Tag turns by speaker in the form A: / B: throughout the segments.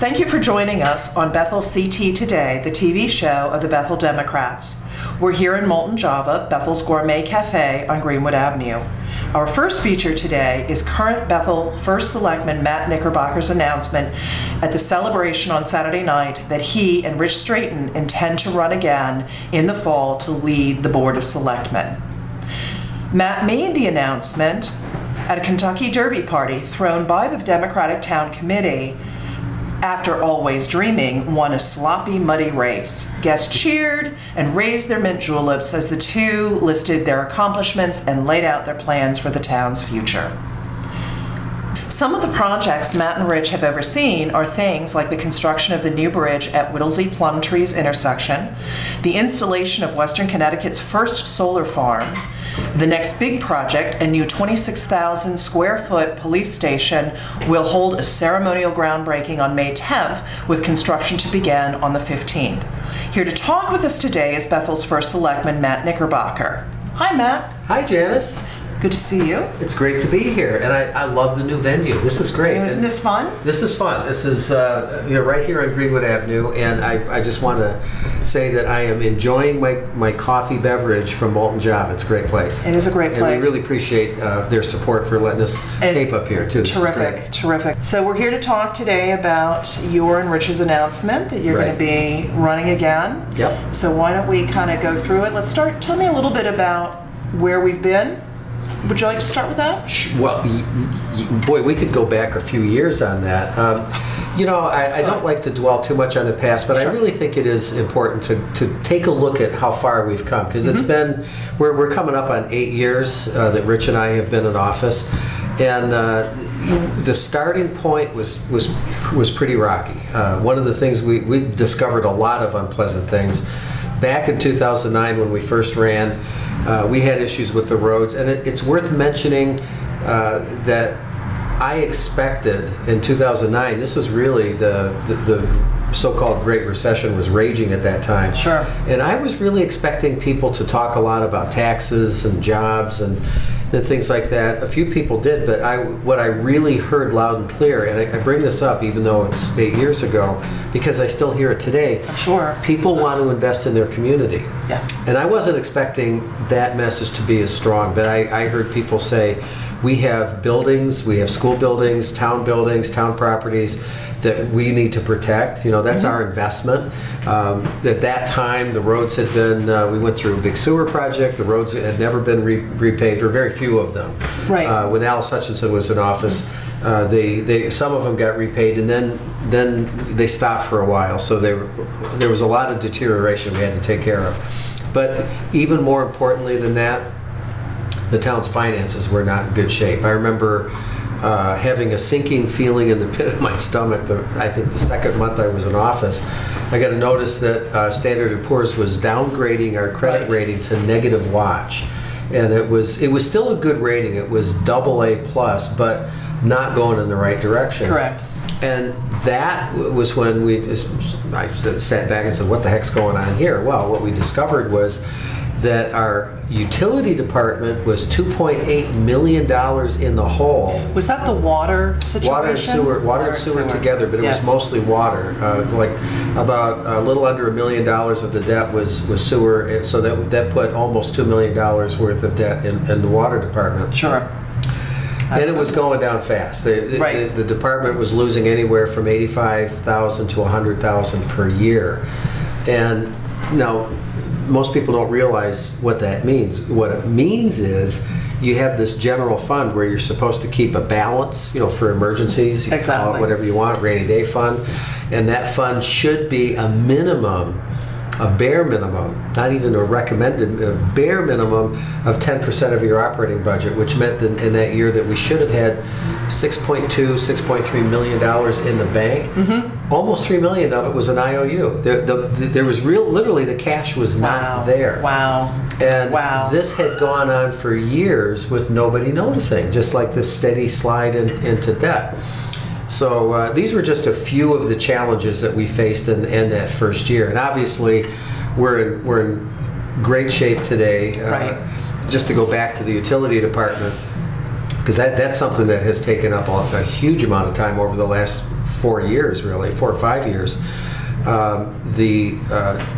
A: Thank you for joining us on Bethel CT Today, the TV show of the Bethel Democrats. We're here in Molten Java, Bethel's Gourmet Cafe on Greenwood Avenue. Our first feature today is current Bethel First Selectman Matt Knickerbocker's announcement at the celebration on Saturday night that he and Rich Straighten intend to run again in the fall to lead the Board of Selectmen. Matt made the announcement at a Kentucky Derby party thrown by the Democratic Town Committee after Always Dreaming won a sloppy, muddy race. Guests cheered and raised their mint juleps as the two listed their accomplishments and laid out their plans for the town's future. Some of the projects Matt and Rich have overseen are things like the construction of the new bridge at Whittlesey-Plumtree's intersection, the installation of Western Connecticut's first solar farm, the next big project, a new 26,000 square foot police station, will hold a ceremonial groundbreaking on May 10th with construction to begin on the 15th. Here to talk with us today is Bethel's First Selectman Matt Knickerbocker. Hi, Matt.
B: Hi, Janice. Good to see you. It's great to be here, and I love the new venue. This is great.
A: Isn't this fun?
B: This is fun. This is right here on Greenwood Avenue, and I just want to say that I am enjoying my coffee beverage from Molten Java. It's a great place.
A: It is a great place.
B: And we really appreciate their support for letting us tape up here, too.
A: Terrific, terrific. So we're here to talk today about your and Rich's announcement that you're going to be running again.
B: Yep.
A: So why don't we kind of go through it? Let's start. Tell me a little bit about where we've been. Would you like to start with that?
B: Well, boy, we could go back a few years on that. I don't like to dwell too much on the past, but I really think it is important to take a look at how far we've come, because it's been, we're coming up on 8 years that Rich and I have been in office, and the starting point was pretty rocky. One of the things we discovered a lot of unpleasant things. Back in 2009 when we first ran, we had issues with the roads, and it's worth mentioning that I expected in 2009, this was really the so-called Great Recession was raging at that time.
A: Sure.
B: And I was really expecting people to talk a lot about taxes and jobs and things like that. A few people did, but what I really heard loud and clear, and I bring this up even though it's 8 years ago, because I still hear it today.
A: I'm sure.
B: People want to invest in their community.
A: Yeah.
B: And I wasn't expecting that message to be as strong, but I heard people say, we have buildings, we have school buildings, town properties that we need to protect. That's our investment. At that time, the roads had been, we went through a big sewer project. The roads had never been repaved, or very few of them.
A: Right.
B: When Alice Hutchinson was in office, some of them got repaid, and then they stopped for a while. So there was a lot of deterioration we had to take care of. But even more importantly than that, the town's finances were not in good shape. I remember having a sinking feeling in the pit of my stomach. I think the second month I was in office, I got a notice that Standard & Poor's was downgrading our credit rating to negative watch, and it was still a good rating. It was AA+, but not going in the right direction.
A: Correct.
B: And that was when I sat back and said, what the heck's going on here? Well, what we discovered was that our utility department was $2.8 million in the hole.
A: Was that the water situation?
B: Water and sewer together, but it was mostly water. Like about a little under $1 million of the debt was sewer, so that put almost $2 million worth of debt in the water department.
A: Sure.
B: And it was going down fast. The department was losing anywhere from $85,000 to $100,000 per year. And now, most people don't realize what that means. What it means is you have this general fund where you're supposed to keep a balance, for emergencies. You can call it whatever you want, rainy day fund. And that fund should be a minimum, a bare minimum, not even a recommended, a bare minimum of 10% of your operating budget, which meant that in that year that we should have had $6.3 million in the bank. Almost $3 million of it was an IOU. There was literally the cash was not there.
A: Wow.
B: And this had gone on for years with nobody noticing, just like this steady slide into debt. So these were just a few of the challenges that we faced in that first year. And obviously, we're in great shape today. Just to go back to the utility department, because that's something that has taken up a huge amount of time over the last 4 years, really, 4 or 5 years. The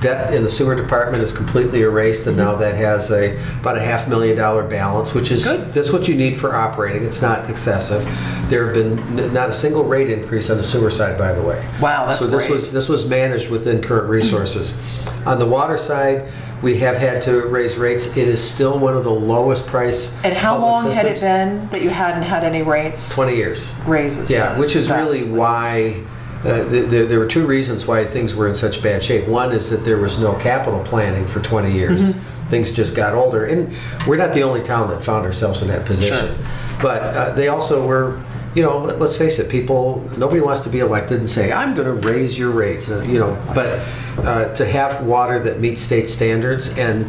B: debt in the sewer department is completely erased, and now that has about a $500,000 balance, which is
A: good.
B: That's what you need for operating. It's not excessive. There have been not a single rate increase on the sewer side, by the way.
A: Wow, that's great.
B: So this was managed within current resources. On the water side, we have had to raise rates. It is still one of the lowest price.
A: And how
B: public
A: long had it
B: systems.
A: been that you hadn't had any rates?
B: 20 years.
A: Raises.
B: Yeah, which is really why. There were two reasons why things were in such bad shape. One is that there was no capital planning for 20 years. Things just got older. And we're not the only town that found ourselves in that position. Sure. But they also were, let's face it, nobody wants to be elected and say, I'm going to raise your rates. But to have water that meets state standards, and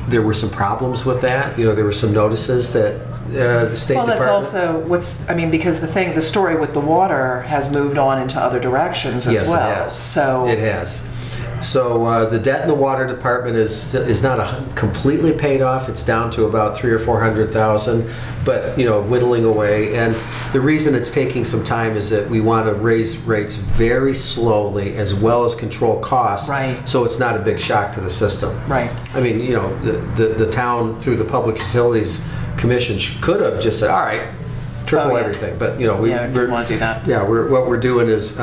B: there were some problems with that. There were some notices that the State Department.
A: Well, that's also because the story with the water has moved on into other directions as well.
B: Yes, it has.
A: So
B: it has. So the debt in the water department is not completely paid off. It's down to about $300,000 or $400,000, but whittling away. And the reason it's taking some time is that we want to raise rates very slowly, as well as control costs.
A: Right.
B: So it's not a big shock to the system.
A: Right.
B: I mean, the town through the Public Utilities Commission could have just said, all right, triple everything. But we
A: didn't want to do that.
B: Yeah, what we're doing is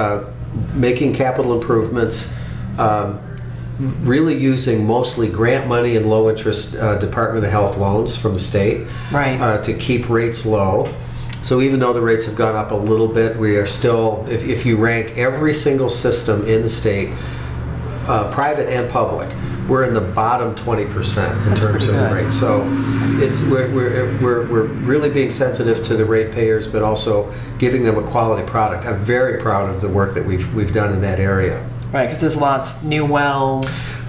B: making capital improvements. Really using mostly grant money and low interest Department of Health loans from the state,
A: right,
B: to keep rates low. So even though the rates have gone up a little bit, we are still, if you rank every single system in the state, private and public, we're in the bottom 20% in terms of the rate. So we're really being sensitive to the ratepayers, but also giving them a quality product. I'm very proud of the work that we've done in that area.
A: Right, because there's lots new wells.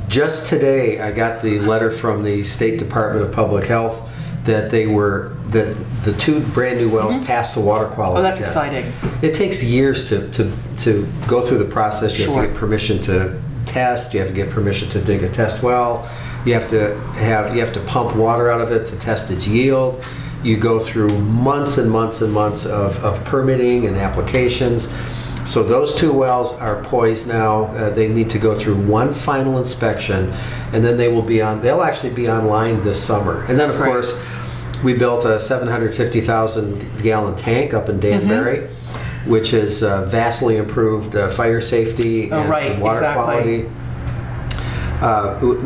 B: Just today, I got the letter from the State Department of Public Health that the 2 brand new wells passed the water quality
A: that's
B: test.
A: exciting.
B: It takes years to go through the process. You have to get permission to test. You have to get permission to dig a test well. You have to pump water out of it to test its yield. You go through months and months and months of permitting and applications. So those 2 wells are poised now. They need to go through one final inspection, and then they'll actually be online this summer. And then, of course, we built a 750,000 gallon tank up in Danbury, which has vastly improved fire safety and water quality.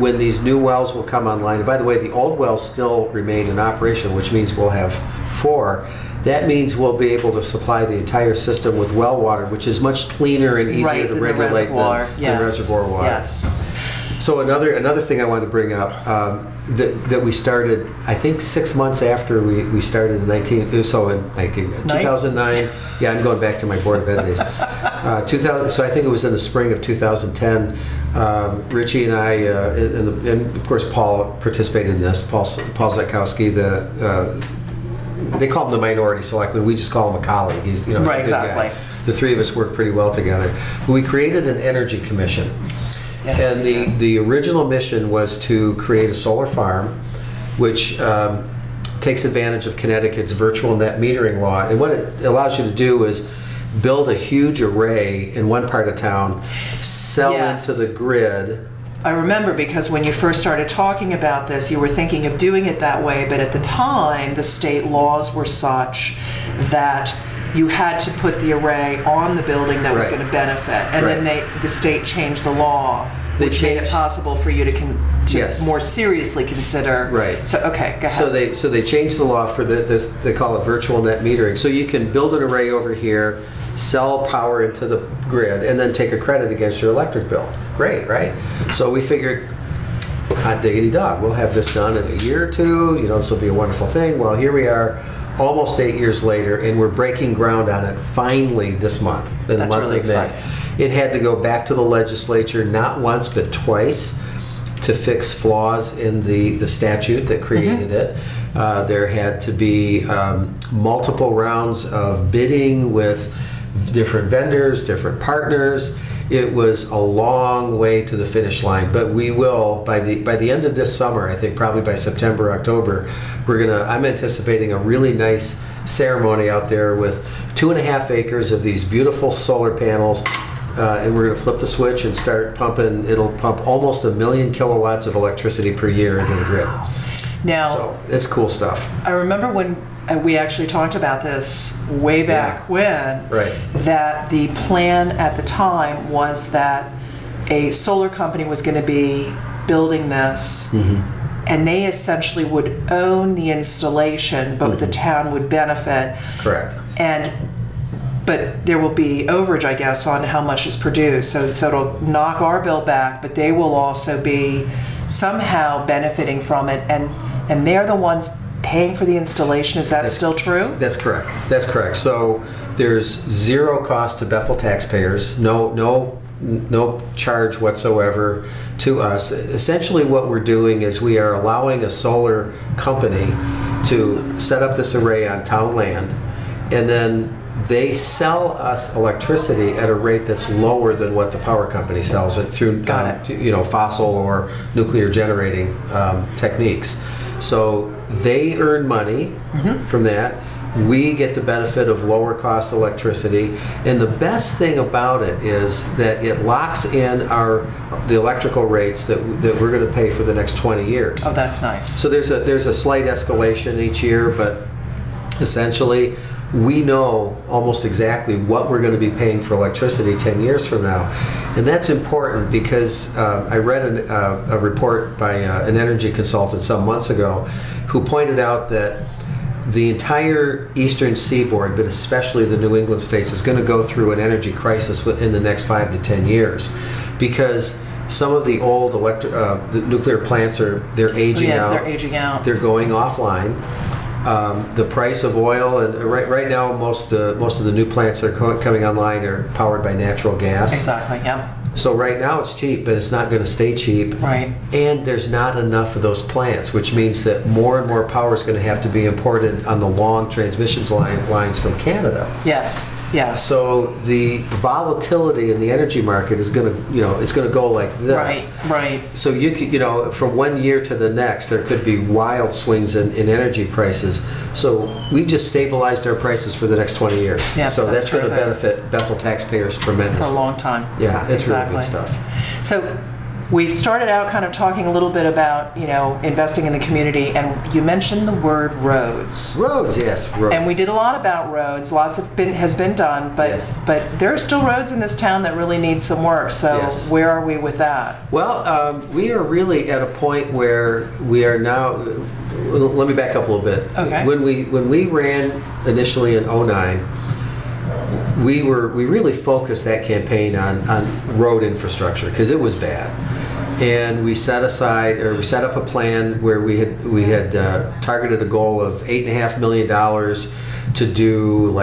B: When these new wells will come online, and by the way, the old wells still remain in operation, which means we'll have 4. That means we'll be able to supply the entire system with well water, which is much cleaner and easier to regulate than reservoir water.
A: Yes.
B: So another thing I wanted to bring up that we started, I think 6 months after we started in 2009. Yeah, I'm going back to my Board of Ed days. 2000. So I think it was in the spring of 2010. Richie and I, and of course Paul participated in this. Paul Zetkowski, they call him the minority selectman. We just call him a colleague. He's he's a good guy. The 3 of us work pretty well together. We created an energy commission. Yes, and the original mission was to create a solar farm, which takes advantage of Connecticut's virtual net metering law. And what it allows you to do is build a huge array in one part of town, sell into the grid.
A: I remember, because when you first started talking about this, you were thinking of doing it that way, but at the time, the state laws were such that you had to put the array on the building that was going to benefit, and then the state changed the law, which made it possible for you to more seriously consider.
B: Right.
A: So okay, go ahead.
B: So they changed the law for this. They call it virtual net metering. So you can build an array over here, sell power into the grid, and then take a credit against your electric bill. Great, right? So we figured, hot diggity dog, we'll have this done in a year or 2. This will be a wonderful thing. Well, here we are, almost 8 years later, and we're breaking ground on it finally this month, in the month of May. It had to go back to the legislature not once but twice to fix flaws in the statute that created it. There had to be multiple rounds of bidding with different vendors, different partners. it was a long way to the finish line, but we will by the end of this summer. I think probably by September, October, I'm anticipating a really nice ceremony out there with 2.5 acres of these beautiful solar panels, and we're going to flip the switch and start pumping. It'll pump almost 1 million kilowatts of electricity per year into the grid.
A: Now,
B: so it's cool stuff.
A: I remember when we actually talked about this way back when,
B: right,
A: that the plan at the time was that a solar company was going to be building this, and they essentially would own the installation, but the town would benefit.
B: Correct.
A: But there will be overage, I guess, on how much is produced. So it'll knock our bill back, but they will also be somehow benefiting from it, and they're the ones paying for the installation. Is that still true?
B: That's correct. That's correct. So there's zero cost to Bethel taxpayers. No charge whatsoever to us. Essentially, what we're doing is we are allowing a solar company to set up this array on town land, and then they sell us electricity at a rate that's lower than what the power company sells it through, fossil or nuclear generating techniques. So they earn money from that. We get the benefit of lower cost electricity, and the best thing about it is that it locks in the electrical rates that we're going to pay for the next 20 years.
A: Oh, that's nice.
B: So there's a slight escalation each year, but essentially we know almost exactly what we're going to be paying for electricity 10 years from now. And that's important because I read a report by an energy consultant some months ago who pointed out that the entire eastern seaboard, but especially the New England states, is going to go through an energy crisis within the next 5 to 10 years because some of the old the nuclear plants they're aging out.
A: Yes, they're aging out.
B: They're going offline. The price of oil, and right now most of the new plants that are coming online are powered by natural gas.
A: Exactly, yeah.
B: So right now it's cheap, but it's not going to stay cheap.
A: Right.
B: And there's not enough of those plants, which means that more and more power is going to have to be imported on the long transmission lines from Canada.
A: Yes. Yes.
B: So the volatility in the energy market is going to, it's going to go like this.
A: Right. Right.
B: So you could, from one year to the next, there could be wild swings in energy prices. So we've just stabilized our prices for the next 20 years.
A: Yeah,
B: so that's going to
A: terrific.
B: benefit Bethel taxpayers tremendously.
A: For a long time.
B: Yeah, it's
A: exactly.
B: really good stuff.
A: So we started out kind of talking a little bit about, investing in the community, and you mentioned the word roads.
B: Roads, yes, roads.
A: And we did a lot about roads. Lots has been done, but
B: Yes.
A: but there are still roads in this town that really need some work. So
B: Yes.
A: where are we with that?
B: Well, we are really at a point where we are now. Let me back up a little bit.
A: Okay.
B: When we ran initially in '09. We really focused that campaign on road infrastructure because it was bad, and we set up a plan where we had targeted a goal of $8.5 million to do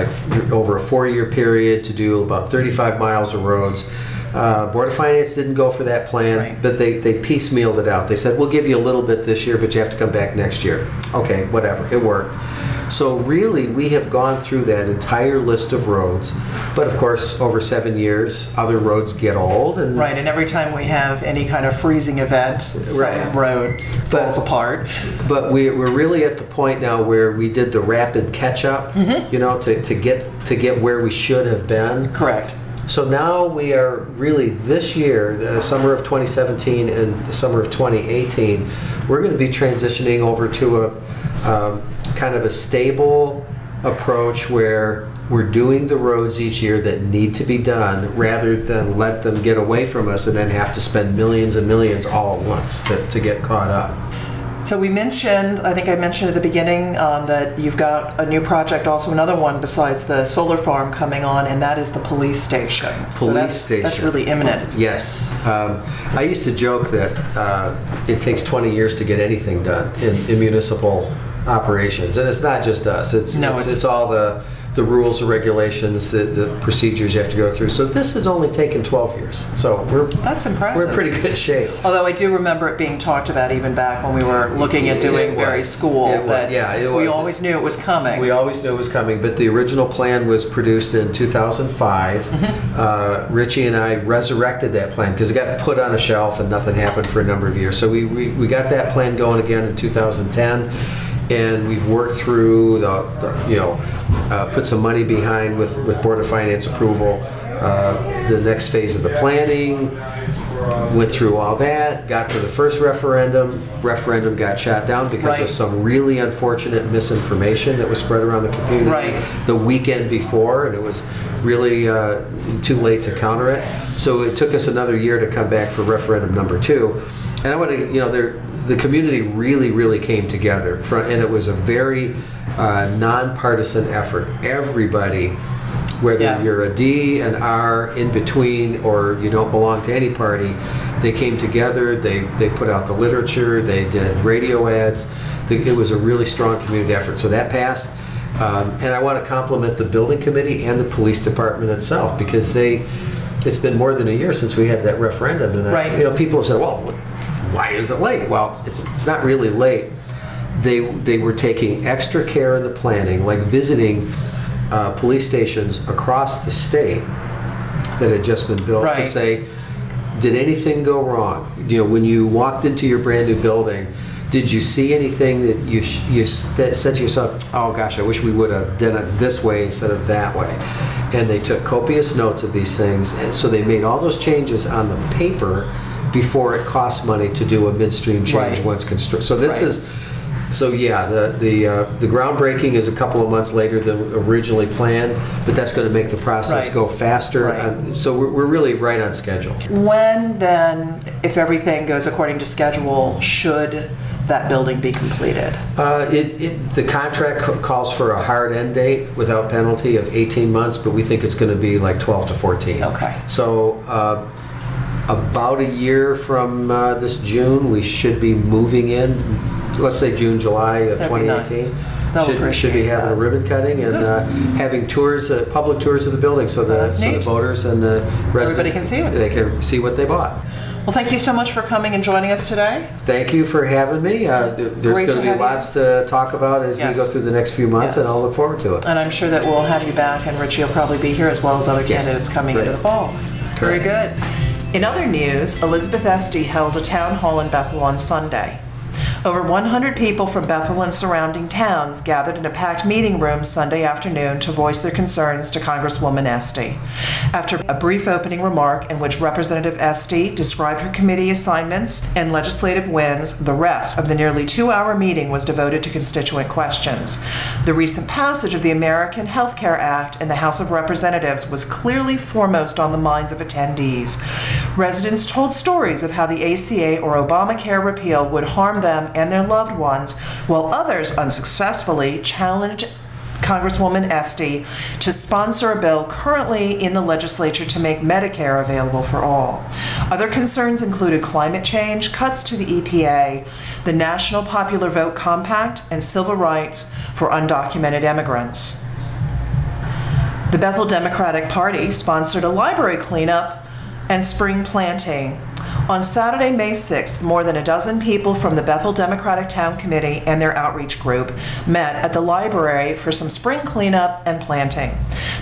B: over a 4-year period to do about 35 miles of roads. Board of Finance didn't go for that plan,
A: right.
B: but they piecemealed it out. They said, we'll give you a little bit this year, but you have to come back next year. Okay, whatever, it worked. So really, we have gone through that entire list of roads, but of course, over 7 years, other roads get old. And
A: Right, and every time we have any kind of freezing event, some road falls apart.
B: But we're really at the point now where we did the rapid catch-up, to get where we should have been.
A: Correct.
B: So now we are really, this year, the summer of 2017 and summer of 2018, we're going to be transitioning over to a kind of a stable approach where we're doing the roads each year that need to be done rather than let them get away from us and then have to spend millions and millions all at once to get caught up.
A: So we mentioned, I think I mentioned at the beginning, that you've got a new project, also another one besides the solar farm coming on, and that is the police station.
B: Station.
A: That's really imminent.
B: Yes. I used to joke that it takes 20 years to get anything done in municipal operations, and it's not just us. It's all the the rules, the regulations, the procedures you have to go through. So this has only taken 12 years. So
A: that's impressive.
B: We're in pretty good shape.
A: Although I do remember it being talked about even back when we were looking at doing Berry School. We always knew it was coming.
B: We always knew it was coming, but the original plan was produced in 2005. Richie and I resurrected that plan because it got put on a shelf and nothing happened for a number of years. So we got that plan going again in 2010, and we've worked through put some money behind with Board of Finance approval. The next phase of the planning, went through all that, got to the first referendum. Referendum got shot down because of some really unfortunate misinformation that was spread around the community the weekend before, and it was really too late to counter it. So it took us another year to come back for referendum number 2. And I want to, the community really came together, and it was a very nonpartisan effort. Everybody, whether you're a D, an R, in between, or you don't belong to any party, they came together, they put out the literature, they did radio ads. It was a really strong community effort. So that passed. And I want to compliment the building committee and the police department itself, because it's been more than a year since we had that referendum. And people have said, well, why is it late? Well, it's not really late. They were taking extra care in the planning, like visiting police stations across the state that had just been built to say, did anything go wrong? When you walked into your brand new building, did you see anything that you said to yourself, oh gosh, I wish we would have done it this way instead of that way? And they took copious notes of these things, and so they made all those changes on the paper before it costs money to do a midstream change once constructed. So this is, the groundbreaking is a couple of months later than originally planned, but that's going to make the process go faster. So we're really right on schedule.
A: When then, if everything goes according to schedule, should that building be completed?
B: The contract calls for a hard end date without penalty of 18 months, but we think it's going to be like 12 to 14.
A: Okay.
B: So about a year from this June, we should be moving in. Let's say June, July of 2018. Should be having a ribbon cutting and having tours, public tours of the building, so the voters and the residents
A: can see it.
B: They can see what they bought.
A: Well, thank you so much for coming and joining us today.
B: Thank you for having me. There's going to be lots to talk about as we go through the next few months, and I'll look forward to it.
A: And I'm sure that we'll have you back, and Richie will probably be here as well as other candidates coming into the fall. Very good. In other news, Elizabeth Esty held a town hall in Bethel on Sunday. Over 100 people from Bethel and surrounding towns gathered in a packed meeting room Sunday afternoon to voice their concerns to Congresswoman Esty. After a brief opening remark in which Representative Esty described her committee assignments and legislative wins, the rest of the nearly 2-hour meeting was devoted to constituent questions. The recent passage of the American Health Care Act in the House of Representatives was clearly foremost on the minds of attendees. Residents told stories of how the ACA or Obamacare repeal would harm them and their loved ones, while others unsuccessfully challenged Congresswoman Esty to sponsor a bill currently in the legislature to make Medicare available for all. Other concerns included climate change, cuts to the EPA, the National Popular Vote Compact, and civil rights for undocumented immigrants. The Bethel Democratic Party sponsored a library cleanup and spring planting. On Saturday, May 6th, more than a dozen people from the Bethel Democratic Town Committee and their outreach group met at the library for some spring cleanup and planting.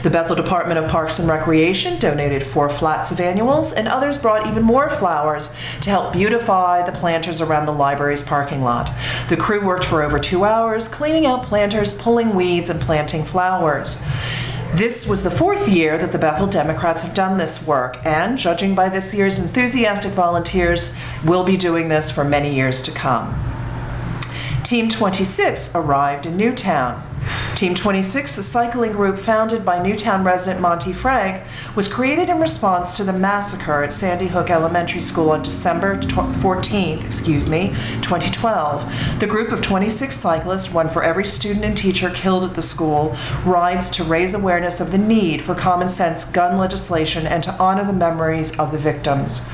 A: The Bethel Department of Parks and Recreation donated 4 flats of annuals, and others brought even more flowers to help beautify the planters around the library's parking lot. The crew worked for over 2 hours, cleaning out planters, pulling weeds, and planting flowers. This was the 4th year that the Bethel Democrats have done this work, and judging by this year's enthusiastic volunteers, will be doing this for many years to come. Team 26 arrived in Newtown. Team 26, a cycling group founded by Newtown resident Monty Frank, was created in response to the massacre at Sandy Hook Elementary School on December 14th, 2012. The group of 26 cyclists, one for every student and teacher killed at the school, rides to raise awareness of the need for common sense gun legislation and to honor the memories of the victims.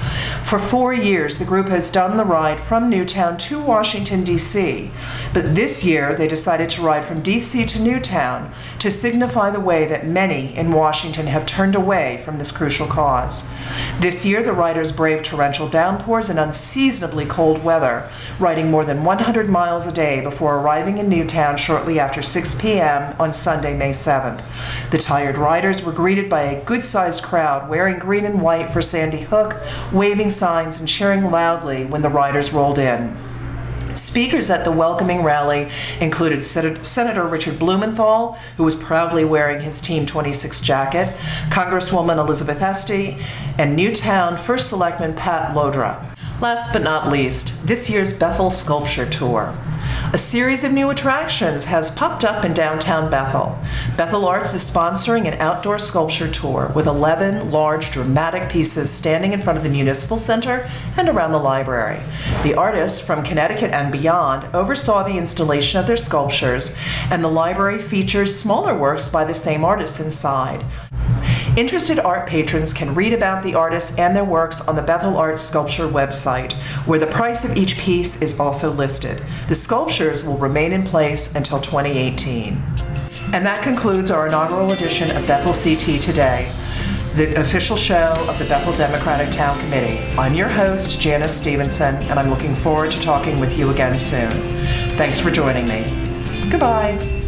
A: For 4 years, the group has done the ride from Newtown to Washington, D.C., but this year they decided to ride from D.C. to Newtown to signify the way that many in Washington have turned away from this crucial cause. This year, the riders braved torrential downpours and unseasonably cold weather, riding more than 100 miles a day before arriving in Newtown shortly after 6 p.m. on Sunday, May 7th. The tired riders were greeted by a good-sized crowd wearing green and white for Sandy Hook, waving signs and cheering loudly when the riders rolled in. Speakers at the welcoming rally included Senator Richard Blumenthal, who was proudly wearing his Team 26 jacket, Congresswoman Elizabeth Esty, and Newtown First Selectman Pat Lodra. Last but not least, this year's Bethel Sculpture Tour. A series of new attractions has popped up in downtown Bethel. Bethel Arts is sponsoring an outdoor sculpture tour with 11 large dramatic pieces standing in front of the Municipal Center and around the library. The artists from Connecticut and beyond oversaw the installation of their sculptures, and the library features smaller works by the same artists inside. Interested art patrons can read about the artists and their works on the Bethel Arts Sculpture website, where the price of each piece is also listed. The sculptures will remain in place until 2018. And that concludes our inaugural edition of Bethel CT Today, the official show of the Bethel Democratic Town Committee. I'm your host, Janice Stevenson, and I'm looking forward to talking with you again soon. Thanks for joining me. Goodbye.